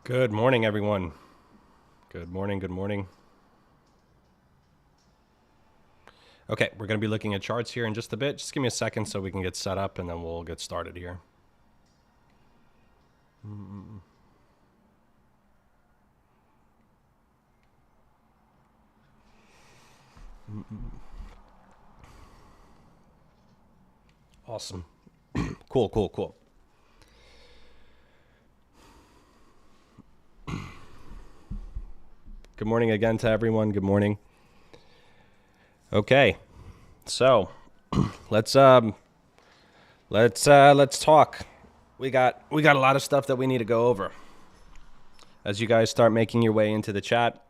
Good morning, everyone. Good morning, good morning. Okay, we're going to be looking at charts here in just a bit. Just give me a second so we can get set up and then we'll get started here. Awesome. Cool. Good morning again to everyone. Good morning. Okay, so let's talk. We got a lot of stuff that we need to go over. As you guys start making your way into the chat,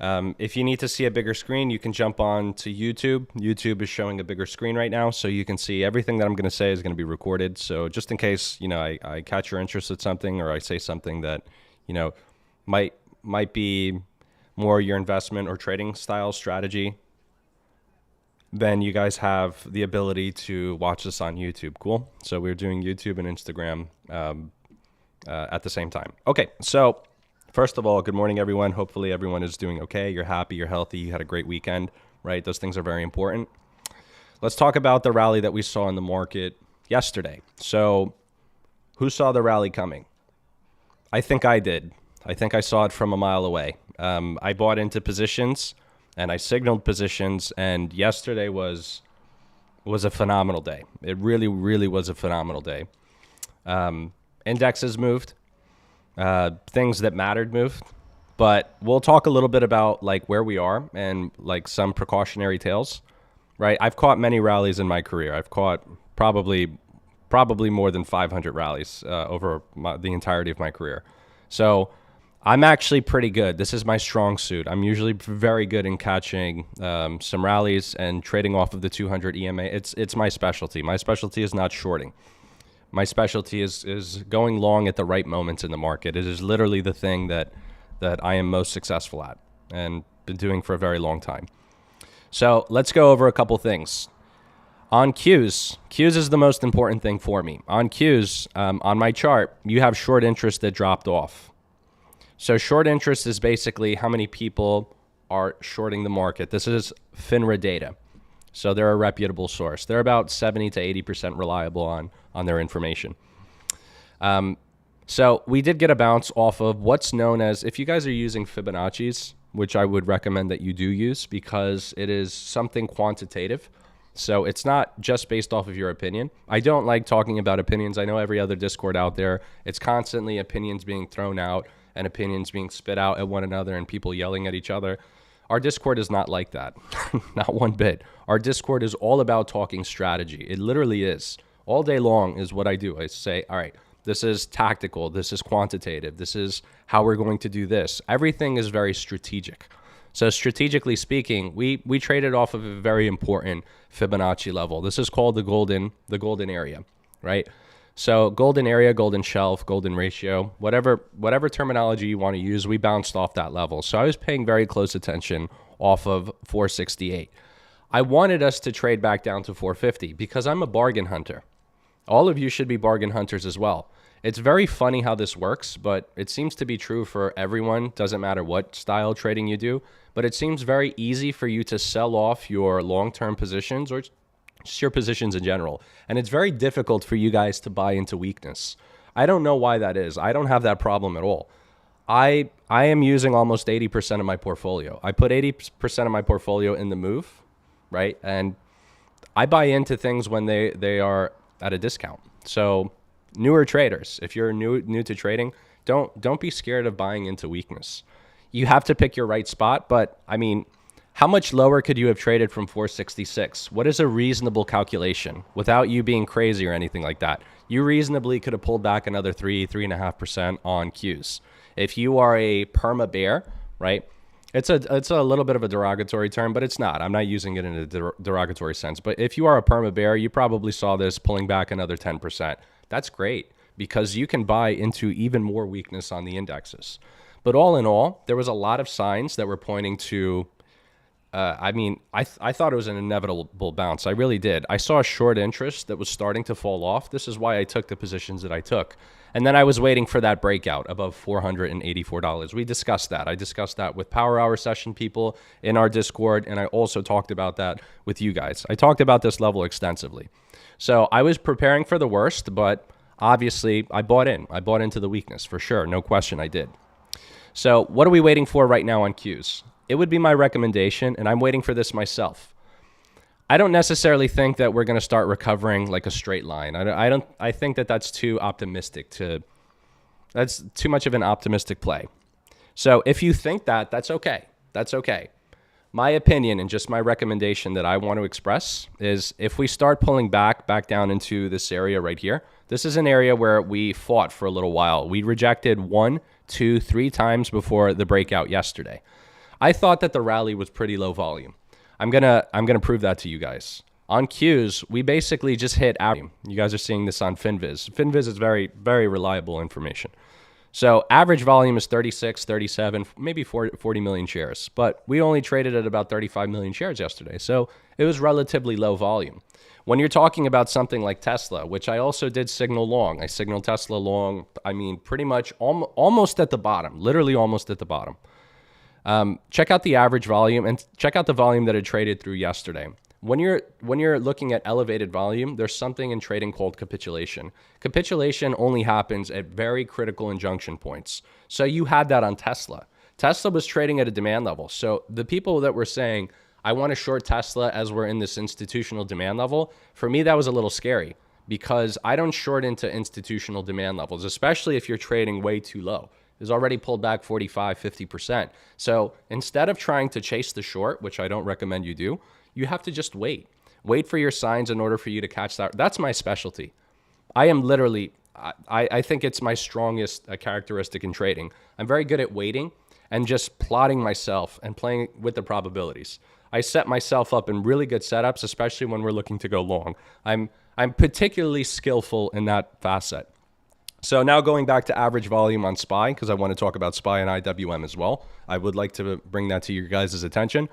if you need to see a bigger screen, you can jump on to YouTube. YouTube is showing a bigger screen right now, so you can see everything that I'm going to say is going to be recorded. So just in case, I catch your interest in something or I say something that, might be more your investment or trading style strategy, then you guys have the ability to watch this on YouTube. Cool. So we're doing YouTube and Instagram at the same time. Okay, so first of all, good morning, everyone. Hopefully everyone is doing okay. You're happy, you're healthy, you had a great weekend, right? Those things are very important. Let's talk about the rally that we saw in the market yesterday. So who saw the rally coming? I think I did. I think I saw it from a mile away. I bought into positions and I signaled positions, and yesterday was a phenomenal day. It really was a phenomenal day. Indexes moved. Things that mattered moved. But we'll talk a little bit about like where we are and like some precautionary tales, right? I've caught many rallies in my career. I've caught probably more than 500 rallies over the entirety of my career. So I'm actually pretty good. This is my strong suit. I'm usually very good in catching some rallies and trading off of the 200 EMA. It's my specialty. My specialty is not shorting. My specialty is going long at the right moments in the market. It is literally the thing that I am most successful at and been doing for a very long time. So let's go over a couple things. On Qs is the most important thing for me. On Qs, on my chart, you have short interest that dropped off. So short interest is basically how many people are shorting the market. This is FINRA data. So they're a reputable source. They're about 70 to 80% reliable on their information. So we did get a bounce off of what's known as, if you guys are using Fibonacci's, which I would recommend that you do use because it is something quantitative. So it's not just based off of your opinion. I don't like talking about opinions. I know every other Discord out there, it's constantly opinions being thrown out and opinions being spit out at one another and people yelling at each other. Our Discord is not like that. Not one bit. Our Discord is all about talking strategy. It literally is. All day long is what I do. I say, all right, this is tactical. This is quantitative. This is how we're going to do this. Everything is very strategic. So strategically speaking, we traded off of a very important Fibonacci level. This is called the golden area, right? So golden area, golden shelf, golden ratio, whatever terminology you want to use, we bounced off that level. So I was paying very close attention off of 468. I wanted us to trade back down to 450 because I'm a bargain hunter. All of you should be bargain hunters as well. It's very funny how this works, but it seems to be true for everyone. Doesn't matter what style trading you do, but it seems very easy for you to sell off your long-term positions or just your positions in general. And it's very difficult for you guys to buy into weakness. I don't know why that is. I don't have that problem at all. I am using almost 80% of my portfolio. I put 80% of my portfolio in the move, right? And I buy into things when they are at a discount. So newer traders, if you're new to trading, don't be scared of buying into weakness. You have to pick your right spot, but I mean, how much lower could you have traded from 466? What is a reasonable calculation without you being crazy or anything like that? You reasonably could have pulled back another 3.5% on Qs. If you are a perma bear, right? It's a little bit of a derogatory term, but it's not. I'm not using it in a derogatory sense. But if you are a perma bear, you probably saw this pulling back another 10%. That's great because you can buy into even more weakness on the indexes. But all in all, there was a lot of signs that were pointing to I mean, I thought it was an inevitable bounce. I really did. I saw a short interest that was starting to fall off. This is why I took the positions that I took. And then I was waiting for that breakout above $484. We discussed that. I discussed that with Power Hour session people in our Discord, and I also talked about that with you guys. I talked about this level extensively. So I was preparing for the worst, but obviously I bought in. I bought into the weakness for sure. No question I did. So what are we waiting for right now on Qs? It would be my recommendation, and I'm waiting for this myself. I don't necessarily think that we're going to start recovering like a straight line. I think that that's too optimistic that's too much of an optimistic play. So if you think that, that's okay. That's okay. My opinion and just my recommendation that I want to express is if we start pulling back down into this area right here, this is an area where we fought for a little while. We rejected 1, 2, 3 times before the breakout yesterday. I thought that the rally was pretty low volume. I'm gonna prove that to you guys. On Qs, we basically just hit average. You guys are seeing this on FinViz. FinViz is very, very reliable information. So average volume is 36, 37, maybe 40 million shares. But we only traded at about 35 million shares yesterday. So it was relatively low volume. When you're talking about something like Tesla, which I also did signal long. I signaled Tesla long, I mean, pretty much almost at the bottom, literally almost at the bottom. Check out the average volume and check out the volume that it traded through yesterday. When you're looking at elevated volume, there's something in trading called capitulation. Capitulation only happens at very critical injunction points. So you had that on Tesla. Tesla was trading at a demand level. So the people that were saying, I want to short Tesla as we're in this institutional demand level, for me, that was a little scary because I don't short into institutional demand levels, especially if you're trading way too low. Is already pulled back 45, 50%. So instead of trying to chase the short, which I don't recommend you do, you have to just wait. Wait for your signs in order for you to catch that. That's my specialty. I am literally, I think it's my strongest characteristic in trading. I'm very good at waiting and just plotting myself and playing with the probabilities. I set myself up in really good setups, especially when we're looking to go long. I'm particularly skillful in that facet. So now going back to average volume on SPY, because I want to talk about SPY and IWM as well. I would like to bring that to your guys' attention.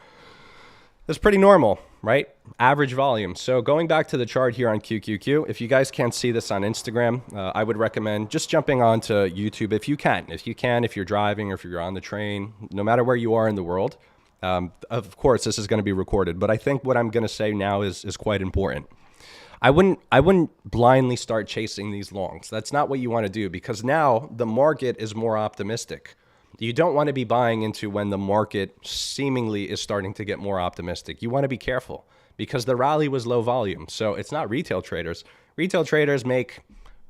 It's pretty normal, right? Average volume. So going back to the chart here on QQQ, if you guys can't see this on Instagram, I would recommend just jumping onto YouTube if you can. If you're driving or if you're on the train, no matter where you are in the world. Of course, this is going to be recorded, but I think what I'm going to say now is quite important. I wouldn't blindly start chasing these longs. That's not what you want to do because now the market is more optimistic. You don't want to be buying into when the market seemingly is starting to get more optimistic. You want to be careful because the rally was low volume. So it's not retail traders. Retail traders make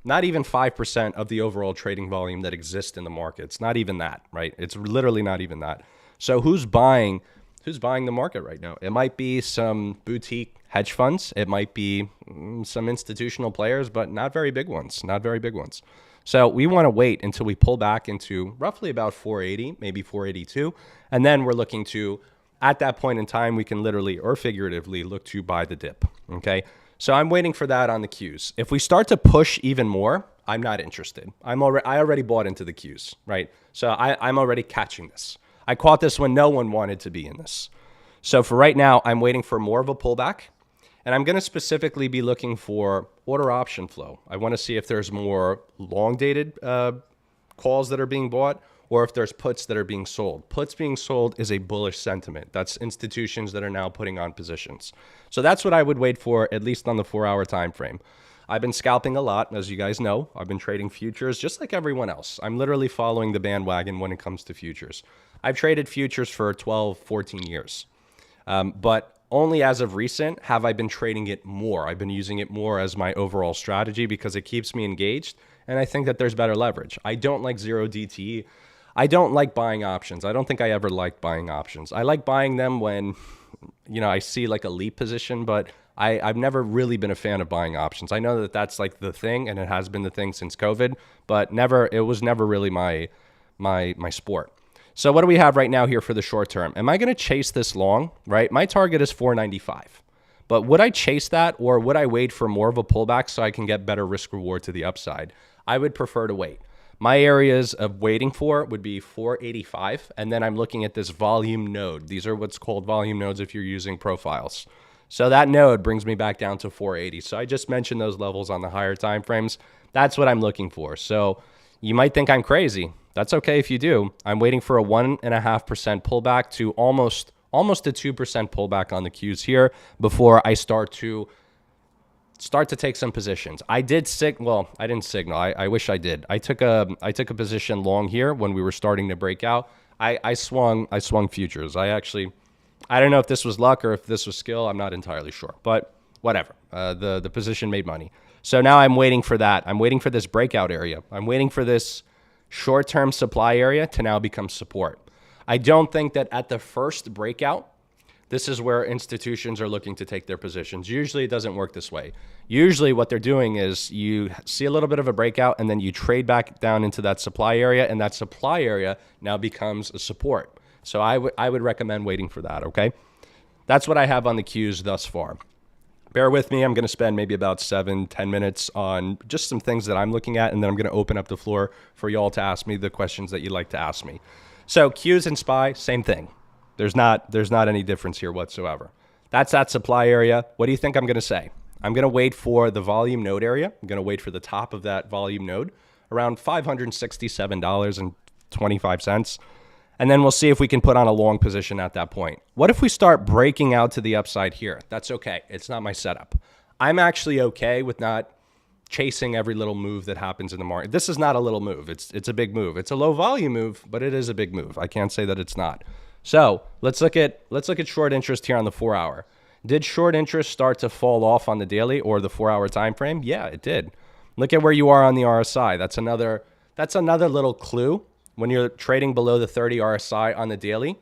not even 5% of the overall trading volume that exists in the market. It's not even that, right? It's literally not even that. So who's buying the market right now? It might be some boutique hedge funds. It might be some institutional players, but not very big ones, So we want to wait until we pull back into roughly about 480, maybe 482. And then we're looking to, at that point in time, we can literally or figuratively look to buy the dip. Okay. So I'm waiting for that on the Qs. If we start to push even more, I'm not interested. I already bought into the Qs, right? So I'm already catching this. I caught this when no one wanted to be in this. So for right now, I'm waiting for more of a pullback. And I'm going to specifically be looking for order option flow. I want to see if there's more long-dated calls that are being bought or if there's puts that are being sold. Puts being sold is a bullish sentiment. That's institutions that are now putting on positions. So that's what I would wait for, at least on the 4-hour time frame. I've been scalping a lot, as you guys know. I've been trading futures just like everyone else. I'm literally following the bandwagon when it comes to futures. I've traded futures for 12, 14 years. But only as of recent have I been trading it more. I've been using it more as my overall strategy because it keeps me engaged, and I think that there's better leverage. I don't like zero DTE. I don't like buying options. I don't think I ever liked buying options. I like buying them when, I see like a leap position, but I've never really been a fan of buying options. I know that that's like the thing, and it has been the thing since COVID, but it was never really my sport. So what do we have right now here for the short term? Am I going to chase this long, right? My target is 495. But would I chase that or would I wait for more of a pullback so I can get better risk reward to the upside? I would prefer to wait. My areas of waiting for would be 485. And then I'm looking at this volume node. These are what's called volume nodes if you're using profiles. So that node brings me back down to 480. So I just mentioned those levels on the higher time frames. That's what I'm looking for. So you might think I'm crazy. That's okay if you do. I'm waiting for a 1.5% pullback to almost a 2% pullback on the Qs here before I start to take some positions. I didn't signal. I wish I did. I took a position long here when we were starting to break out. I swung futures. I don't know if this was luck or if this was skill. I'm not entirely sure, but whatever. The position made money. So now I'm waiting for that. I'm waiting for this breakout area. I'm waiting for this short-term supply area to now become support. I don't think that at the first breakout, this is where institutions are looking to take their positions. Usually it doesn't work this way. Usually what they're doing is you see a little bit of a breakout and then you trade back down into that supply area, and that supply area now becomes a support. So I would recommend waiting for that, okay? That's what I have on the Qs thus far. Bear with me. I'm going to spend maybe about 7-10 minutes on just some things that I'm looking at, and then I'm going to open up the floor for y'all to ask me the questions that you'd like to ask me. So Qs and SPY, same thing. There's not any difference here whatsoever. That's that supply area. What do you think I'm going to say? I'm going to wait for the volume node area. I'm going to wait for the top of that volume node, around $567.25. And then we'll see if we can put on a long position at that point. What if we start breaking out to the upside here? That's okay. It's not my setup. I'm actually okay with not chasing every little move that happens in the market. This is not a little move. It's a big move. It's a low volume move, but it is a big move. I can't say that it's not. So let's look at short interest here on the 4 hour. Did short interest start to fall off on the daily or the 4 hour time frame? Yeah, it did. Look at where you are on the RSI. That's another little clue when you're trading below the 30 RSI on the daily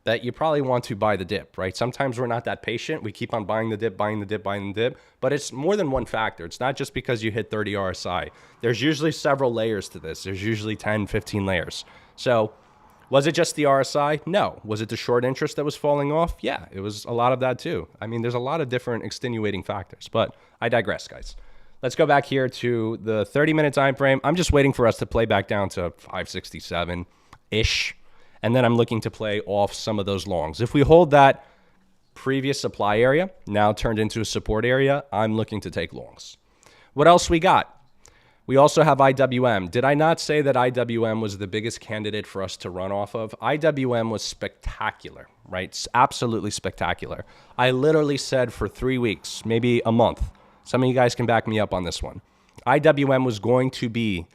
that you probably want to buy the dip, right? Sometimes we're not that patient. We keep on buying the dip, but it's more than one factor. It's not just because you hit 30 RSI. There's usually several layers to this. There's usually 10, 15 layers. So was it just the RSI? No. Was it the short interest that was falling off? Yeah, it was a lot of that too. I mean, there's a lot of different extenuating factors, but I digress, guys. Let's go back here to the 30-minute time frame. I'm just waiting for us to play back down to 567-ish, and then I'm looking to play off some of those longs. If we hold that previous supply area, now turned into a support area, I'm looking to take longs. What else we got? We also have IWM. Did I not say that IWM was the biggest candidate for us to run off of? IWM was spectacular, right? It's absolutely spectacular. I literally said for 3 weeks, maybe a month, some of you guys can back me up on this one, IWM was going to be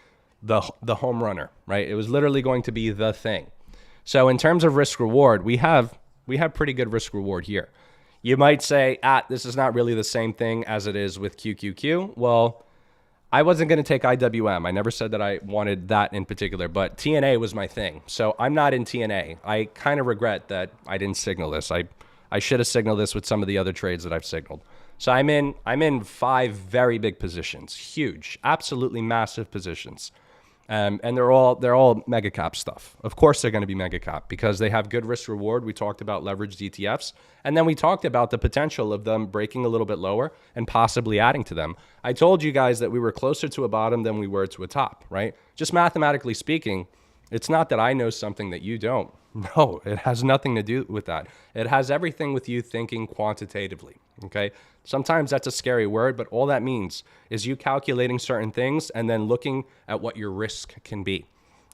the home runner, right? It was literally going to be the thing. So in terms of risk reward, we have pretty good risk reward here. You might say, this is not really the same thing as it is with QQQ. Well, I wasn't going to take IWM. I never said that I wanted that in particular, but TNA was my thing. So I'm not in TNA. I kind of regret that I didn't signal this. I should have signaled this with some of the other trades that I've signaled. So I'm in 5 very big positions, huge, absolutely massive positions. And they're all mega cap stuff. Of course they're going to be mega cap because they have good risk reward. We talked about leveraged ETFs, and then we talked about the potential of them breaking a little bit lower and possibly adding to them. I told you guys that we were closer to a bottom than we were to a top, right? Just mathematically speaking, it's not that I know something that you don't. No, it has nothing to do with that. It has everything with you thinking quantitatively, okay? Sometimes that's a scary word, but all that means is you calculating certain things and then looking at what your risk can be.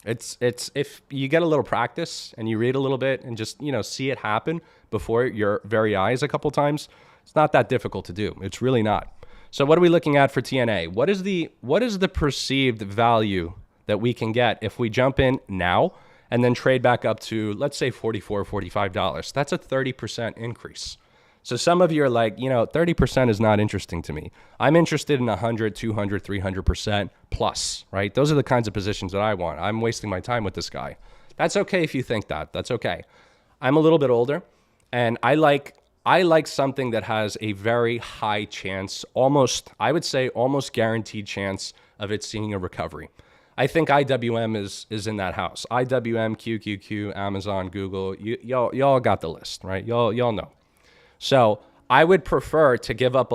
It's if you get a little practice and you read a little bit and just, see it happen before your very eyes a couple times, it's not that difficult to do. It's really not. So what are we looking at for TNA? What is the perceived value that we can get if we jump in now and then trade back up to, let's say, $44, $45? That's a 30% increase. So some of you are like, 30% is not interesting to me. I'm interested in 100, 200, 300% plus, right? Those are the kinds of positions that I want. I'm wasting my time with this guy. That's okay if you think that. That's okay. I'm a little bit older, and I like something that has a very high chance, I would say almost guaranteed chance of it seeing a recovery. I think IWM is in that house. IWM, QQQ, Amazon, Google, y'all got the list, right? Y'all know. So I would prefer to give up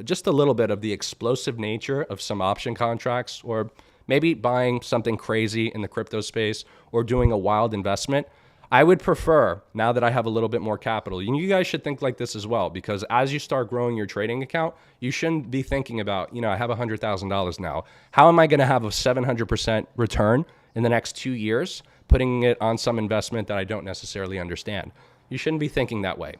just a little bit of the explosive nature of some option contracts, or maybe buying something crazy in the crypto space or doing a wild investment. I would prefer, now that I have a little bit more capital, and you guys should think like this as well, because as you start growing your trading account, you shouldn't be thinking about, I have $100,000 now. How am I going to have a 700% return in the next 2 years, putting it on some investment that I don't necessarily understand? You shouldn't be thinking that way.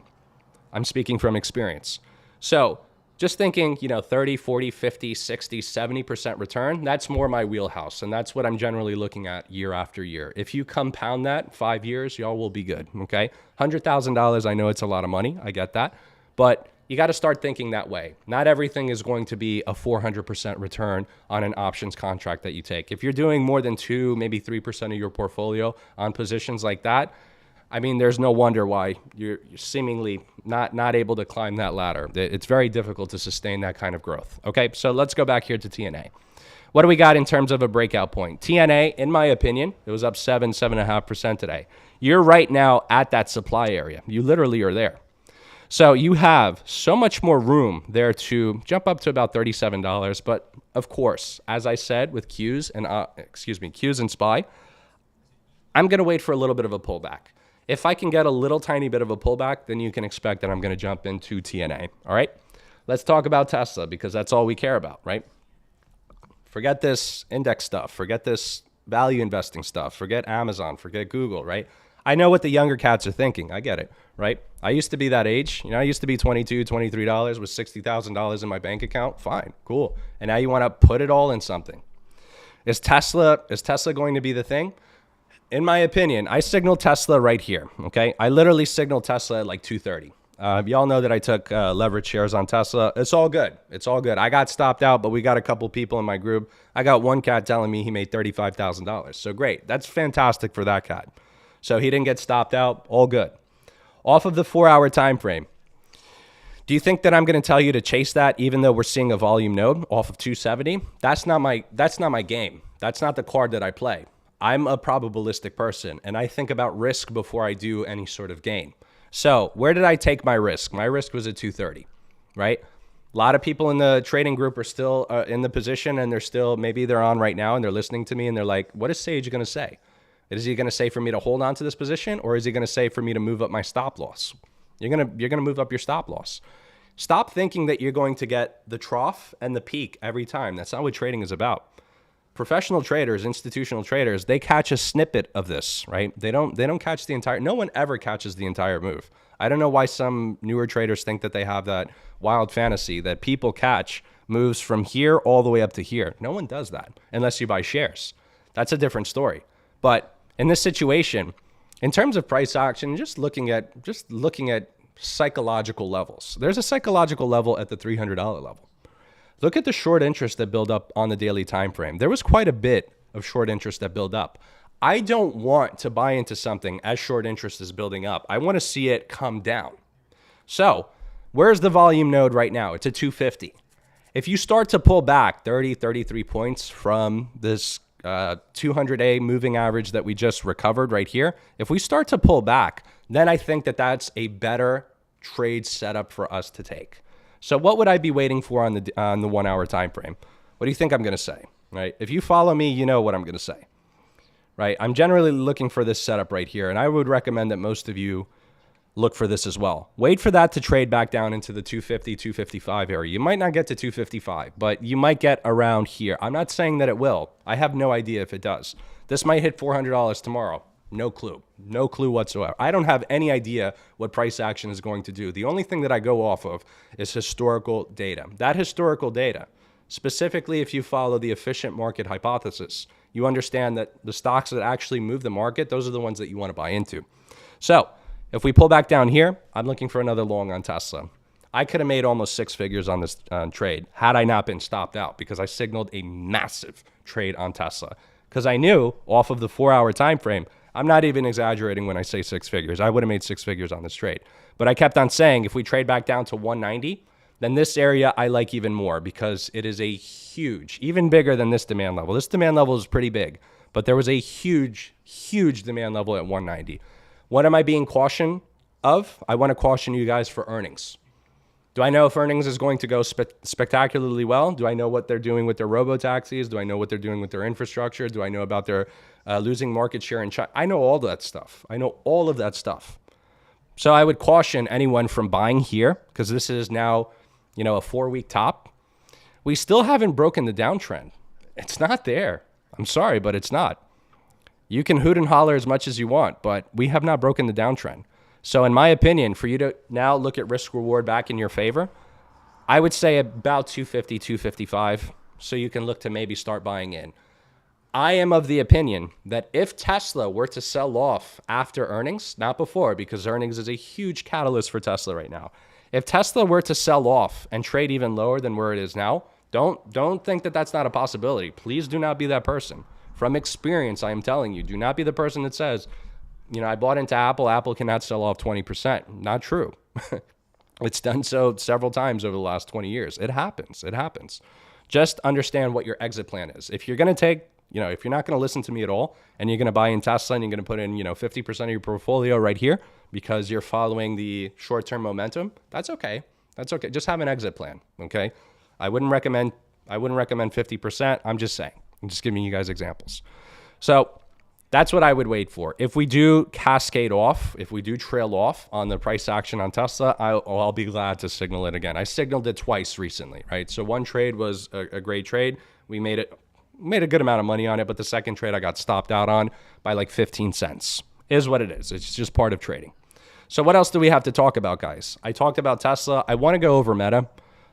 I'm speaking from experience. So just thinking, 30, 40, 50, 60, 70% return, that's more my wheelhouse. And that's what I'm generally looking at year after year. If you compound that 5 years, y'all will be good, okay? $100,000, I know it's a lot of money. I get that. But you got to start thinking that way. Not everything is going to be a 400% return on an options contract that you take. If you're doing more than 2, maybe 3% of your portfolio on positions like that, I mean, there's no wonder why you're seemingly not able to climb that ladder. It's very difficult to sustain that kind of growth. Okay, so let's go back here to TNA. What do we got in terms of a breakout point? TNA, in my opinion, it was up 7.5% today. You're right now at that supply area. You literally are there. So you have so much more room there to jump up to about $37. But of course, as I said with Qs and Qs and SPY, I'm going to wait for a little bit of a pullback. If I can get a little tiny bit of a pullback, then you can expect that I'm going to jump into TNA. All right, let's talk about Tesla, because that's all we care about, right? Forget this index stuff. Forget this value investing stuff. Forget Amazon. Forget Google, right? I know what the younger cats are thinking. I get it, right? I used to be that age. I used to be $22, $23 with $60,000 in my bank account. Fine, cool. And now you want to put it all in something. Is Tesla going to be the thing? In my opinion, I signaled Tesla right here, okay? I literally signaled Tesla at like 2:30. Y'all know that I took leverage shares on Tesla. It's all good. It's all good. I got stopped out, but we got a couple people in my group. I got one cat telling me he made $35,000. So great. That's fantastic for that cat. So he didn't get stopped out. All good. Off of the 4-hour time frame, do you think that I'm going to tell you to chase that even though we're seeing a volume node off of 270? That's not my game. That's not the card that I play. I'm a probabilistic person, and I think about risk before I do any sort of gain. So where did I take my risk? My risk was at 230, right? A lot of people in the trading group are still in the position, and maybe they're on right now, and they're listening to me, and they're like, what is Sage going to say? Is he going to say for me to hold on to this position, or is he going to say for me to move up my stop loss? You're going to move up your stop loss. Stop thinking that you're going to get the trough and the peak every time. That's not what trading is about. Professional traders, institutional traders, they catch a snippet of this, right? They don't catch the entire, no one ever catches the entire move. I don't know why some newer traders think that they have that wild fantasy that people catch moves from here all the way up to here. No one does that unless you buy shares. That's a different story. But in this situation, in terms of price action, just looking at psychological levels, there's a psychological level at the $300 level. Look at the short interest that built up on the daily time frame. There was quite a bit of short interest that built up. I don't want to buy into something as short interest is building up. I want to see it come down. So where's the volume node right now? It's at 250. If you start to pull back 30, 33 points from this 200A moving average that we just recovered right here, if we start to pull back, then I think that that's a better trade setup for us to take. So what would I be waiting for on the 1 hour time frame? What do you think I'm going to say, right? If you follow me, you know what I'm going to say, right? I'm generally looking for this setup right here, and I would recommend that most of you look for this as well. Wait for that to trade back down into the 250, 255 area. You might not get to 255, but you might get around here. I'm not saying that it will. I have no idea if it does. This might hit $400 tomorrow. No clue. No clue whatsoever. I don't have any idea what price action is going to do. The only thing that I go off of is historical data. That historical data, specifically if you follow the efficient market hypothesis, you understand that the stocks that actually move the market, those are the ones that you want to buy into. So if we pull back down here, I'm looking for another long on Tesla. I could have made almost 6 figures on this trade had I not been stopped out, because I signaled a massive trade on Tesla. Because I knew off of the 4-hour time frame, I'm not even exaggerating when I say 6 figures. I would have made 6 figures on this trade. But I kept on saying if we trade back down to 190, then this area I like even more, because it is a huge, even bigger than this demand level. This demand level is pretty big, but there was a huge, huge demand level at 190. What am I being cautioned of? I want to caution you guys for earnings. Do I know if earnings is going to go spectacularly well? Do I know what they're doing with their robo-taxis? Do I know what they're doing with their infrastructure? Do I know about their losing market share in China? I know all that stuff. I know all of that stuff. So I would caution anyone from buying here, because this is now, a 4-week top. We still haven't broken the downtrend. It's not there. I'm sorry, but it's not. You can hoot and holler as much as you want, but we have not broken the downtrend. So in my opinion, for you to now look at risk reward back in your favor, I would say about 250, 255. So you can look to maybe start buying in. I am of the opinion that if Tesla were to sell off after earnings, not before, because earnings is a huge catalyst for Tesla right now. If Tesla were to sell off and trade even lower than where it is now, don't think that that's not a possibility. Please do not be that person. From experience, I am telling you, do not be the person that says, I bought into Apple. Apple cannot sell off 20%. Not true. It's done so several times over the last 20 years. It happens. It happens. Just understand what your exit plan is. If you're going to take, if you're not going to listen to me at all and you're going to buy in Tesla and you're going to put in, 50% of your portfolio right here because you're following the short-term momentum, that's okay. That's okay. Just have an exit plan. Okay. I wouldn't recommend 50%. I'm just saying. I'm just giving you guys examples. So that's what I would wait for. If we do cascade off, if we do trail off on the price action on Tesla, I'll be glad to signal it again. I signaled it twice recently, right? So one trade was a great trade. We made a good amount of money on it, but the second trade I got stopped out on by like 15 cents. Is what it is. It's just part of trading. So what else do we have to talk about, guys? I talked about Tesla. I want to go over Meta.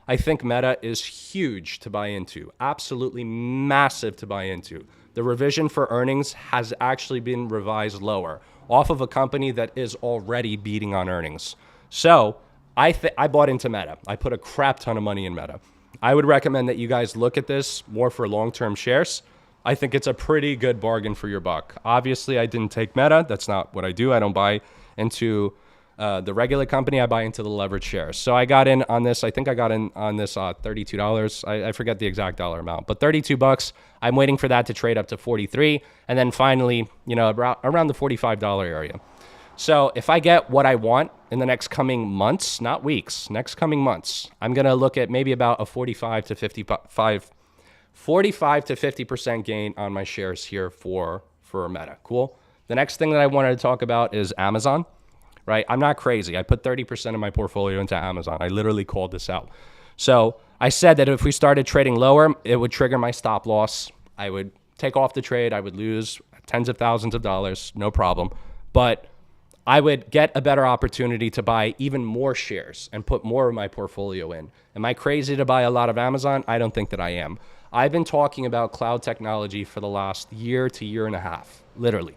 I think Meta is huge to buy into. Absolutely massive to buy into. The revision for earnings has actually been revised lower off of a company that is already beating on earnings. So I bought into Meta. I put a crap ton of money in Meta. I would recommend that you guys look at this more for long-term shares. I think it's a pretty good bargain for your buck. Obviously, I didn't take Meta. That's not what I do. I don't buy into the regular company. I buy into the leverage shares. So I got in on this. I think I got in on this $32. I forget the exact dollar amount, but $32. I'm waiting for that to trade up to 43. And then finally, around the $45 area. So if I get what I want in the next coming months, not weeks, next coming months, I'm going to look at maybe about a 45 to 50% gain on my shares here for Meta. Cool. The next thing that I wanted to talk about is Amazon. Right? I'm not crazy. I put 30% of my portfolio into Amazon. I literally called this out. So I said that if we started trading lower, it would trigger my stop loss. I would take off the trade. I would lose tens of thousands of dollars. No problem. But I would get a better opportunity to buy even more shares and put more of my portfolio in. Am I crazy to buy a lot of Amazon? I don't think that I am. I've been talking about cloud technology for the last year to year and a half, literally.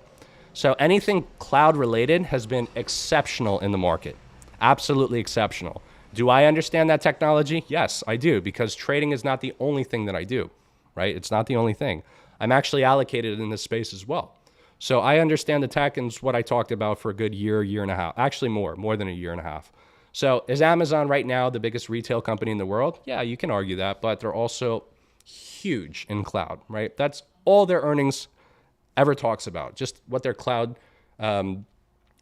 So anything cloud related has been exceptional in the market. Absolutely exceptional. Do I understand that technology? Yes, I do, because trading is not the only thing that I do, right? It's not the only thing. I'm actually allocated in this space as well. So I understand the tech and what I talked about for a good year and a half. Actually more than a year and a half. So is Amazon right now the biggest retail company in the world? Yeah, you can argue that, but they're also huge in cloud, right? That's all their earnings ever talks about, just what their cloud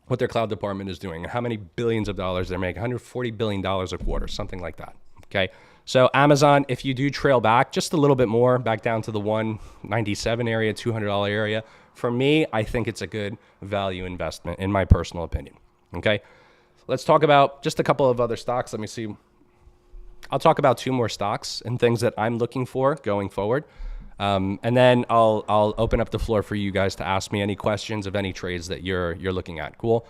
department is doing and how many billions of dollars they're making, $140 billion a quarter, something like that. Okay. So Amazon, if you do trail back just a little bit more, back down to the 197 area, $200 area, for me, I think it's a good value investment in my personal opinion. Okay. Let's talk about just a couple of other stocks. Let me see. I'll talk about two more stocks and things that I'm looking for going forward. And then I'll open up the floor for you guys to ask me any questions of any trades that you're looking at. Cool.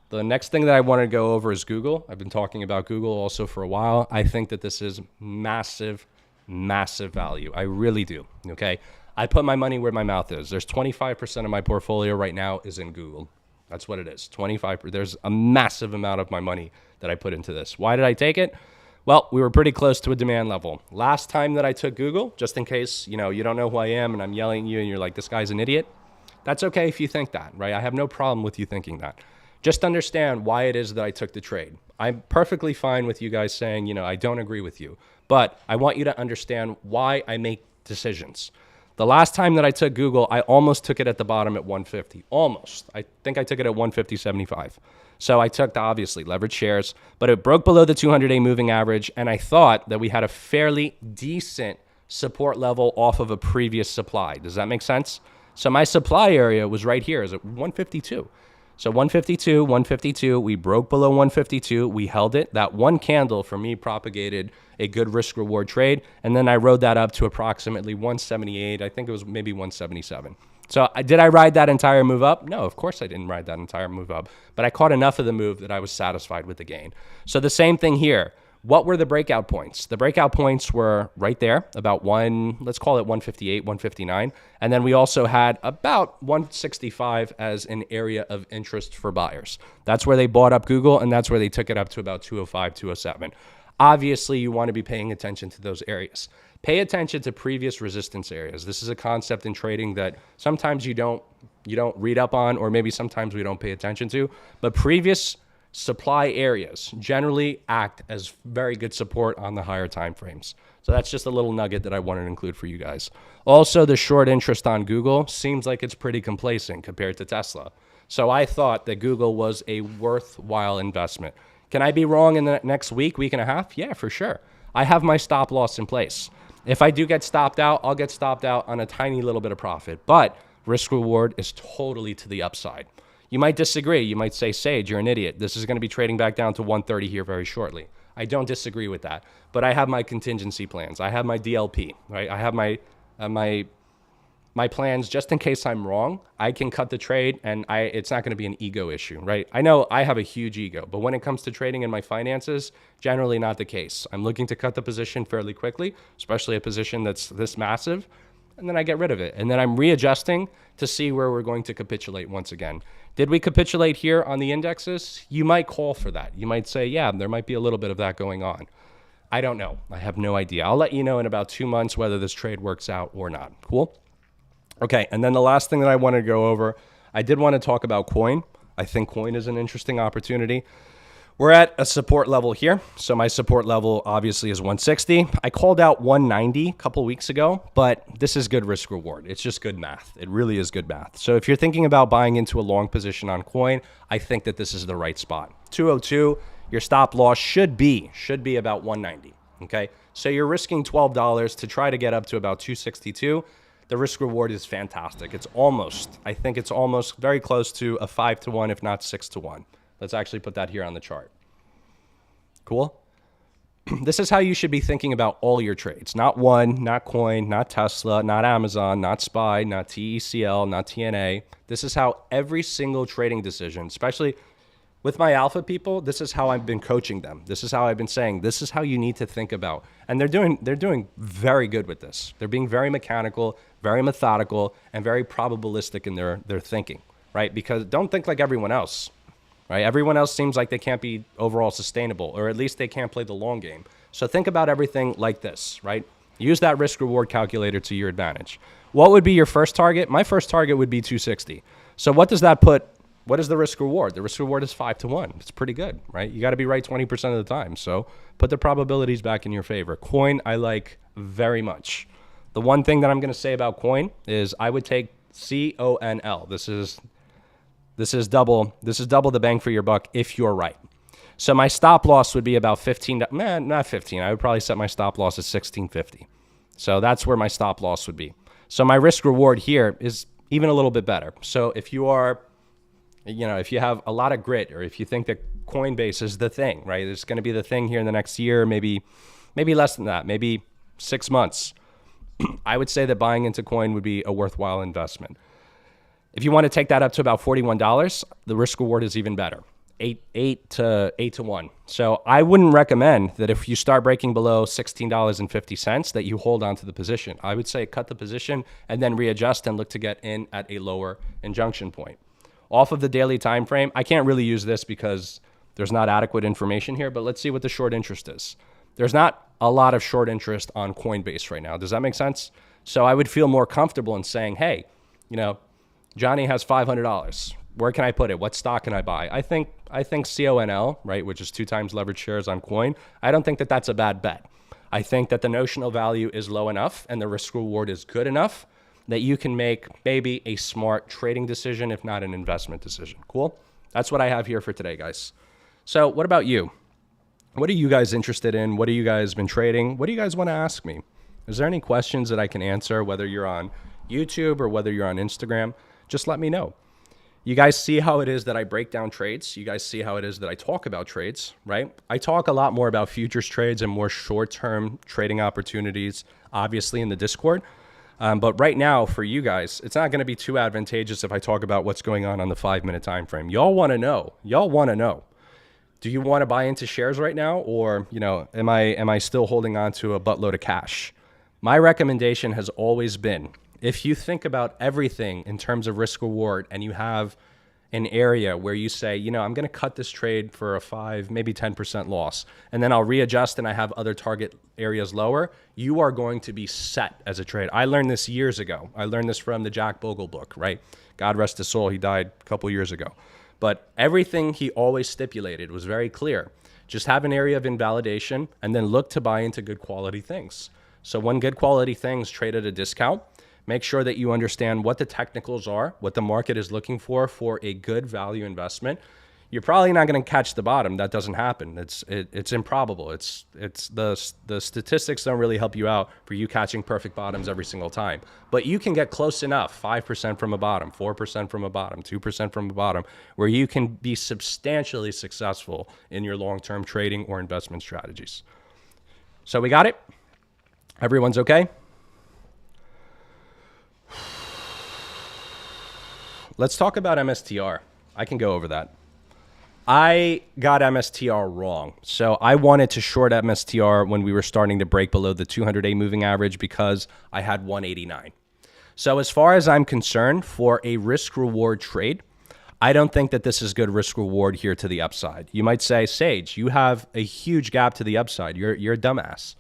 The next thing that I want to go over is Google. I've been talking about Google also for a while. I think that this is massive, massive value. I really do. Okay. I put my money where my mouth is. There's 25% of my portfolio right now is in Google. That's what it is. 25%. There's a massive amount of my money that I put into this. Why did I take it? Well, we were pretty close to a demand level. Last time that I took Google, just in case, you don't know who I am and I'm yelling at you and you're like, this guy's an idiot. That's okay if you think that, right? I have no problem with you thinking that. Just understand why it is that I took the trade. I'm perfectly fine with you guys saying, I don't agree with you, but I want you to understand why I make decisions. The last time that I took Google, I almost took it at the bottom at 150. Almost. I think I took it at 150.75. So I took the obviously leveraged shares, but it broke below the 200-day moving average, and I thought that we had a fairly decent support level off of a previous supply. Does that make sense? So my supply area was right here, is at 152. So 152, 152, we broke below 152, we held it. That one candle for me propagated a good risk reward trade, and then I rode that up to approximately 178. I think it was maybe 177. So did I ride that entire move up? No, of course I didn't ride that entire move up, but I caught enough of the move that I was satisfied with the gain. So the same thing here. What were the breakout points? The breakout points were right there, about let's call it 158, 159. And then we also had about 165 as an area of interest for buyers. That's where they bought up Google, and that's where they took it up to about 205, 207. Obviously, you want to be paying attention to those areas. Pay attention to previous resistance areas. This is a concept in trading that sometimes you don't read up on, or maybe sometimes we don't pay attention to, but previous supply areas generally act as very good support on the higher time frames. So that's just a little nugget that I wanted to include for you guys. Also, the short interest on Google seems like it's pretty complacent compared to Tesla. So I thought that Google was a worthwhile investment. Can I be wrong in the next week and a half? Yeah, for sure. I have my stop loss in place. If I do get stopped out, I'll get stopped out on a tiny little bit of profit, but risk reward is totally to the upside. You might disagree. You might say, Sage, you're an idiot. This is going to be trading back down to 130 here very shortly. I don't disagree with that, but I have my contingency plans. I have my DLP, right? I have my plans just in case I'm wrong. I can cut the trade, and it's not going to be an ego issue, right? I know I have a huge ego, but when it comes to trading in my finances, generally not the case. I'm looking to cut the position fairly quickly, especially a position that's this massive, and then I get rid of it. And then I'm readjusting to see where we're going to capitulate once again. Did we capitulate here on the indexes? You might call for that. You might say, yeah, there might be a little bit of that going on. I don't know. I have no idea. I'll let you know in about 2 months whether this trade works out or not. Cool? Okay, and then the last thing that I want to go over, I did want to talk about coin. I think coin is an interesting opportunity. We're at a support level here. So my support level obviously is 160. I called out 190 a couple weeks ago, but this is good risk reward. It's just good math. It really is good math. So if you're thinking about buying into a long position on coin, I think that this is the right spot. 202, your stop loss should be about 190. Okay, so you're risking $12 to try to get up to about 262. The risk reward is fantastic. I think it's almost very close to a 5-to-1, if not 6-to-1. Let's actually put that here on the chart. Cool? This is how you should be thinking about all your trades. Not one, not coin, not Tesla, not Amazon, not SPY, not TECL, not TNA. This is how every single trading decision, especially with my alpha people, this is how I've been coaching them. This is how I've been saying, this is how you need to think about. And they're doing very good with this. They're being very mechanical, very methodical, and very probabilistic in their thinking, right? Because don't think like everyone else. Right? Everyone else seems like they can't be overall sustainable, or at least they can't play the long game. So think about everything like this, right? Use that risk reward calculator to your advantage. What would be your first target? My first target would be 260. So what does that put? What is the risk reward? The risk reward is 5-to-1. It's pretty good, right? You got to be right 20% of the time. So put the probabilities back in your favor. Coin, I like very much. The one thing that I'm going to say about coin is I would take CONL. This is double the bang for your buck if you're right. So my stop loss would be about 15, not 15. I would probably set my stop loss at 1650. So that's where my stop loss would be. So my risk reward here is even a little bit better. So if you are, if you have a lot of grit, or if you think that Coinbase is the thing, right? It's going to be the thing here in the next year, maybe less than that, maybe 6 months. I would say that buying into coin would be a worthwhile investment. If you want to take that up to about $41, the risk reward is even better, 8-to-1. So I wouldn't recommend that if you start breaking below $16.50 that you hold on to the position. I would say cut the position and then readjust and look to get in at a lower injunction point. Off of the daily time frame, I can't really use this because there's not adequate information here, but let's see what the short interest is. There's not a lot of short interest on Coinbase right now. Does that make sense? So I would feel more comfortable in saying, hey, Johnny has $500. Where can I put it? What stock can I buy? I think CONL, right, which is 2 times leveraged shares on coin. I don't think that that's a bad bet. I think that the notional value is low enough and the risk reward is good enough that you can make maybe a smart trading decision, if not an investment decision. Cool? That's what I have here for today, guys. So what about you? What are you guys interested in? What have you guys been trading? What do you guys want to ask me? Is there any questions that I can answer, whether you're on YouTube or whether you're on Instagram? Just let me know. You guys see how it is that I break down trades. You guys see how it is that I talk about trades, right? I talk a lot more about futures trades and more short-term trading opportunities, obviously in the Discord. But right now for you guys, it's not going to be too advantageous if I talk about what's going on the 5-minute time frame. Y'all want to know. Y'all want to know. Do you want to buy into shares right now? Or, am I still holding on to a buttload of cash? My recommendation has always been, if you think about everything in terms of risk reward and you have an area where you say, I'm going to cut this trade for a 5, maybe 10% loss, and then I'll readjust and I have other target areas lower, you are going to be set as a trade. I learned this years ago. I learned this from the Jack Bogle book, right? God rest his soul. He died a couple years ago. But everything he always stipulated was very clear. Just have an area of invalidation and then look to buy into good quality things. So when good quality things trade at a discount, make sure that you understand what the technicals are, what the market is looking for a good value investment. You're probably not going to catch the bottom. That doesn't happen. It's improbable. It's the statistics don't really help you out for you catching perfect bottoms every single time. But you can get close enough, 5% from a bottom, 4% from a bottom, 2% from a bottom, where you can be substantially successful in your long-term trading or investment strategies. So we got it? Everyone's okay? Let's talk about MSTR. I can go over that. I got MSTR wrong. So I wanted to short MSTR when we were starting to break below the 200-day moving average because I had 189. So as far as I'm concerned, for a risk-reward trade, I don't think that this is good risk-reward here to the upside. You might say, Sage, you have a huge gap to the upside. You're a dumbass.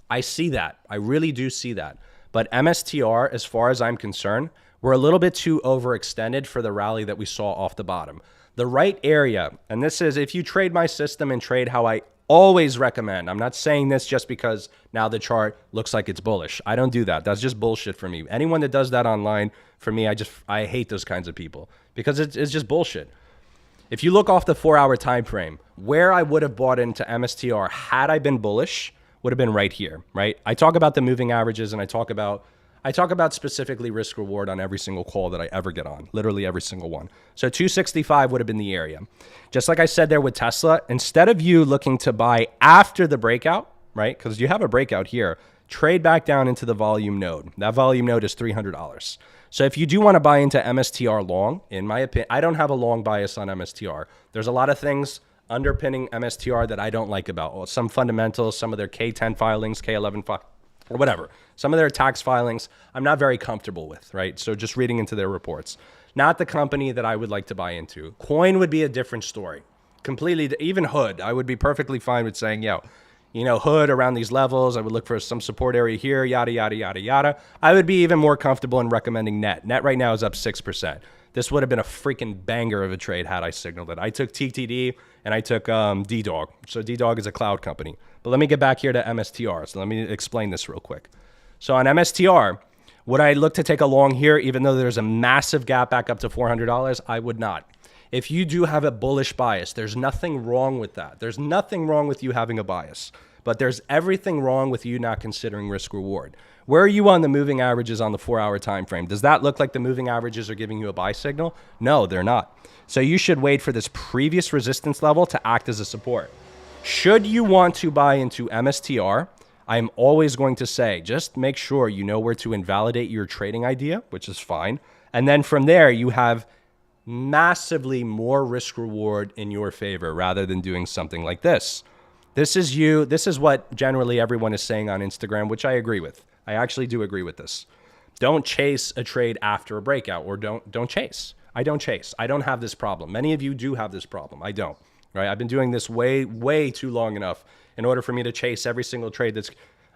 I see that. I really do see that. But MSTR, as far as I'm concerned, we're a little bit too overextended for the rally that we saw off the bottom. The right area, and this is if you trade my system and trade how I always recommend. I'm not saying this just because now the chart looks like it's bullish. I don't do that. That's just bullshit for me. Anyone that does that online, for me, I hate those kinds of people because it's just bullshit. If you look off the 4-hour time frame, where I would have bought into MSTR had I been bullish would have been right here, right? I talk about the moving averages and I talk about specifically risk reward on every single call that I ever get on, literally every single one. So 265 would have been the area. Just like I said there with Tesla, instead of you looking to buy after the breakout, right? Because you have a breakout here, trade back down into the volume node. That volume node is $300. So if you do want to buy into MSTR long, in my opinion, I don't have a long bias on MSTR. There's a lot of things underpinning MSTR that I don't like about some fundamentals, some of their K10 filings, K11 filings, or whatever. Some of their tax filings, I'm not very comfortable with, right? So just reading into their reports. Not the company that I would like to buy into. Coin would be a different story. Completely, even Hood, I would be perfectly fine with saying, Hood around these levels, I would look for some support area here, yada, yada, yada, yada. I would be even more comfortable in recommending Net. Net right now is up 6%. This would have been a freaking banger of a trade had I signaled it. I took TTD and I took D-Dog. So D-Dog is a cloud company. But let me get back here to MSTR. So let me explain this real quick. So on MSTR, would I look to take a long here even though there's a massive gap back up to $400? I would not. If you do have a bullish bias, there's nothing wrong with that. There's nothing wrong with you having a bias. But there's everything wrong with you not considering risk reward. Where are you on the moving averages on the 4-hour time frame? Does that look like the moving averages are giving you a buy signal? No, they're not. So you should wait for this previous resistance level to act as a support. Should you want to buy into MSTR, I'm always going to say, just make sure you know where to invalidate your trading idea, which is fine. And then from there, you have massively more risk reward in your favor rather than doing something like this. This is what generally everyone is saying on Instagram, which I agree with. I actually do agree with this. Don't chase a trade after a breakout, or don't chase. I don't chase. I don't have this problem. Many of you do have this problem. I don't. Right? I've been doing this way too long enough in order for me to chase every single trade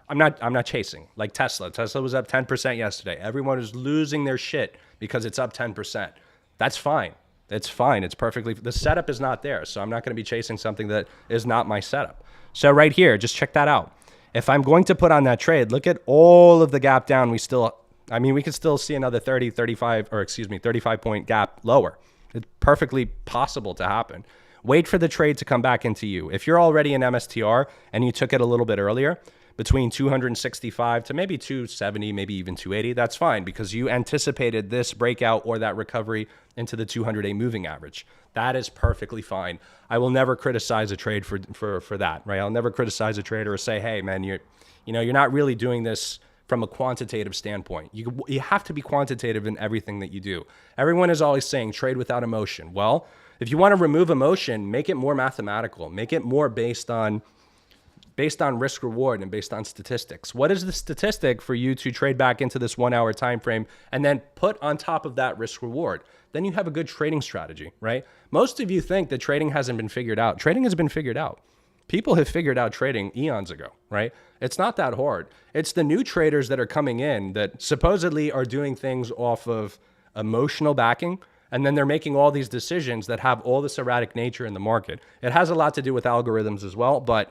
I'm not chasing. Like Tesla. Tesla was up 10% yesterday. Everyone is losing their shit because it's up 10%. That's fine. It's fine. It's perfectly, the setup is not there. So I'm not going to be chasing something that is not my setup. So right here, just check that out. If I'm going to put on that trade, look at all of the gap down we still I mean, we could still see another 30, 35, or excuse me, 35 point gap lower. It's perfectly possible to happen. Wait for the trade to come back into you. If you're already in MSTR and you took it a little bit earlier, between 265 to maybe 270, maybe even 280, that's fine because you anticipated this breakout or that recovery into the 200-day moving average. That is perfectly fine. I will never criticize a trade for that, right? I'll never criticize a trader or say, hey, man, you're not really doing this from a quantitative standpoint. You have to be quantitative in everything that you do. Everyone is always saying trade without emotion. Well, if you want to remove emotion, make it more mathematical. Make it more based on risk reward and based on statistics. What is the statistic for you to trade back into this 1 hour time frame and then put on top of that risk reward? Then you have a good trading strategy, right? Most of you think that trading hasn't been figured out. Trading has been figured out. People have figured out trading eons ago, right? It's not that hard. It's the new traders that are coming in that supposedly are doing things off of emotional backing, and then they're making all these decisions that have all this erratic nature in the market. It has a lot to do with algorithms as well, but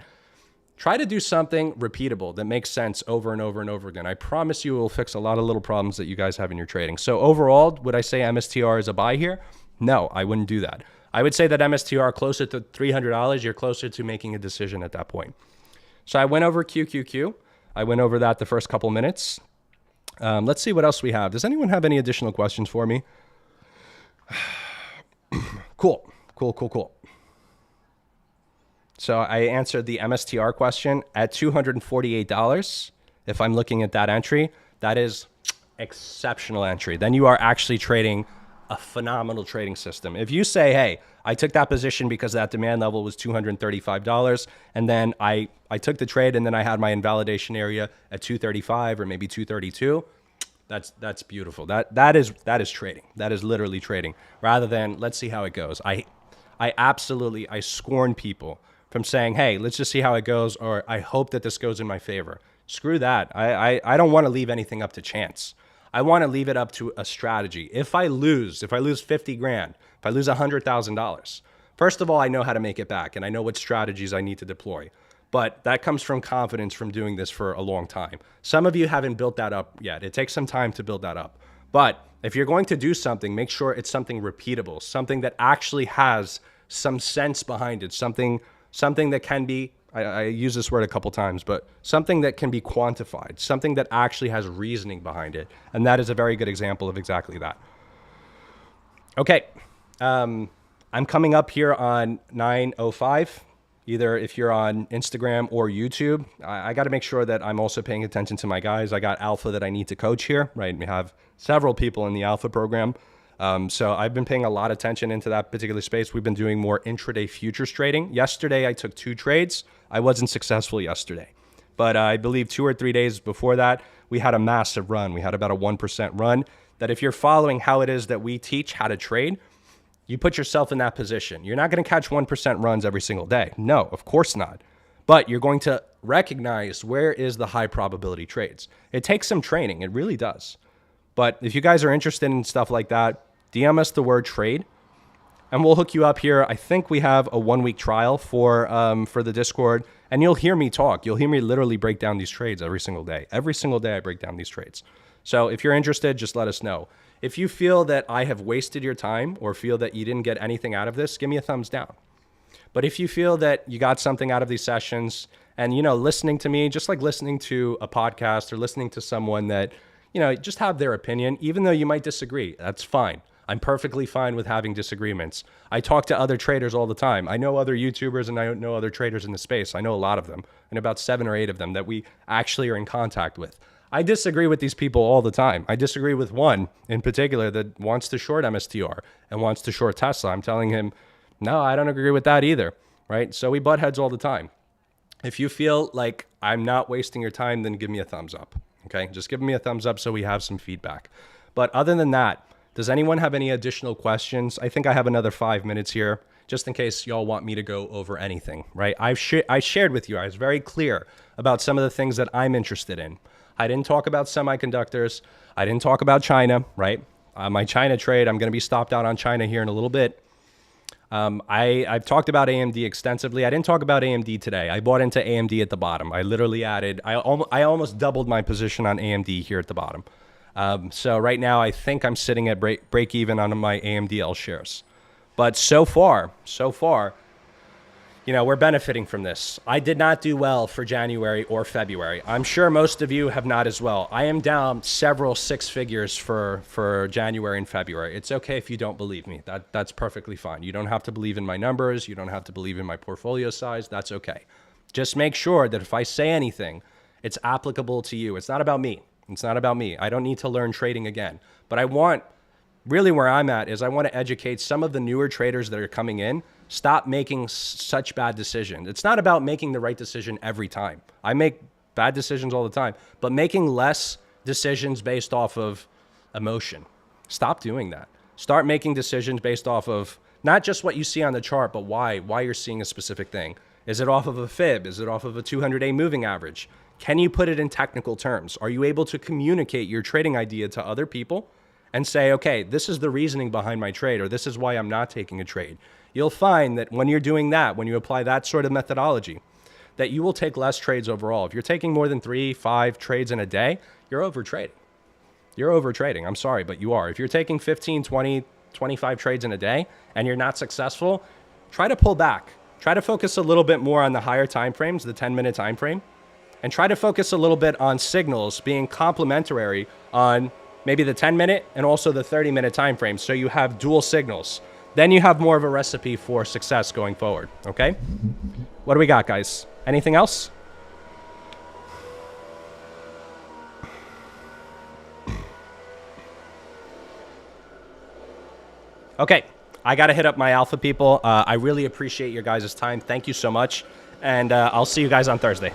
try to do something repeatable that makes sense over and over and over again. I promise you it will fix a lot of little problems that you guys have in your trading. So overall, would I say MSTR is a buy here? No, I wouldn't do that. I would say that MSTR closer to $300, you're closer to making a decision at that point. So I went over QQQ. I went over that the first couple minutes. Let's see what else we have. Does anyone have any additional questions for me? Cool. So I answered the MSTR question at $248. If I'm looking at that entry, that is exceptional entry. Then you are actually trading a phenomenal trading system. If you say, hey, I took that position because that demand level was $235, and then I took the trade and then I had my invalidation area at 235 or maybe 232, that's beautiful. That is trading. That is literally trading. Rather than let's see how it goes. I scorn people from saying, hey, let's just see how it goes, or I hope that this goes in my favor. Screw that. I don't want to leave anything up to chance. I want to leave it up to a strategy. If I lose 50 grand, if I lose $100,000, first of all, I know how to make it back and I know what strategies I need to deploy. But that comes from confidence from doing this for a long time. Some of you haven't built that up yet. It takes some time to build that up. But if you're going to do something, make sure it's something repeatable, something that actually has some sense behind it, something that can be, I use this word a couple times, but something that can be quantified, something that actually has reasoning behind it. And that is a very good example of exactly that. Okay. I'm coming up here on 9:05. Either if you're on Instagram or YouTube, I got to make sure that I'm also paying attention to my guys. I got alpha that I need to coach here, right? We have several people in the alpha program. So I've been paying a lot of attention into that particular space. We've been doing more intraday futures trading. Yesterday, I took 2 trades. I wasn't successful yesterday. But I believe 2 or 3 days before that, we had a massive run. We had about a 1% run that if you're following how it is that we teach how to trade, you put yourself in that position. You're not going to catch 1% runs every single day. No, of course not. But you're going to recognize where is the high probability trades. It takes some training. It really does. But if you guys are interested in stuff like that, DM us the word trade and we'll hook you up here. I think we have a 1-week trial for the Discord, and you'll hear me talk. You'll hear me literally break down these trades every single day. Every single day I break down these trades. So if you're interested, just let us know. If you feel that I have wasted your time or feel that you didn't get anything out of this, give me a thumbs down. But if you feel that you got something out of these sessions and, listening to me, just like listening to a podcast or listening to someone that, just have their opinion, even though you might disagree, that's fine. I'm perfectly fine with having disagreements. I talk to other traders all the time. I know other YouTubers and I know other traders in the space. I know a lot of them, and about 7 or 8 of them that we actually are in contact with. I disagree with these people all the time. I disagree with one in particular that wants to short MSTR and wants to short Tesla. I'm telling him, no, I don't agree with that either, right? So we butt heads all the time. If you feel like I'm not wasting your time, then give me a thumbs up, okay? Just give me a thumbs up so we have some feedback. But other than that, does anyone have any additional questions? I think I have another 5 minutes here, just in case y'all want me to go over anything, right? I shared with you, I was very clear about some of the things that I'm interested in. I didn't talk about semiconductors. I didn't talk about China, right? My China trade, I'm going to be stopped out on China here in a little bit. I've talked about AMD extensively. I didn't talk about AMD today. I bought into AMD at the bottom. I literally added, I almost doubled my position on AMD here at the bottom. So right now, I think I'm sitting at break even on my AMDL shares. But so far, we're benefiting from this. I did not do well for January or February. I'm sure most of you have not as well. I am down several six figures for January and February. It's okay if you don't believe me. That's perfectly fine. You don't have to believe in my numbers. You don't have to believe in my portfolio size. That's okay. Just make sure that if I say anything, it's applicable to you. It's not about me. It's not about me. I don't need to learn trading again. But really where I'm at is I want to educate some of the newer traders that are coming in. Stop making such bad decisions. It's not about making the right decision every time. I make bad decisions all the time, but making less decisions based off of emotion. Stop doing that. Start making decisions based off of not just what you see on the chart, but why you're seeing a specific thing. Is it off of a fib? Is it off of a 200-day moving average? Can you put it in technical terms? Are you able to communicate your trading idea to other people and say, okay, this is the reasoning behind my trade, or this is why I'm not taking a trade? You'll find that when you're doing that, when you apply that sort of methodology, that you will take less trades overall. If you're taking more than 3-5 trades in a day, you're over trading. You're over trading. I'm sorry, but you are. If you're taking 15, 20, 25 trades in a day and you're not successful, try to pull back. Try to focus a little bit more on the higher time frames, the 10-minute time frame, and try to focus a little bit on signals being complementary on maybe the 10-minute and also the 30-minute time frame, so you have dual signals. Then you have more of a recipe for success going forward, okay? What do we got, guys? Anything else? Okay, I got to hit up my alpha people. I really appreciate your guys' time. Thank you so much, and I'll see you guys on Thursday.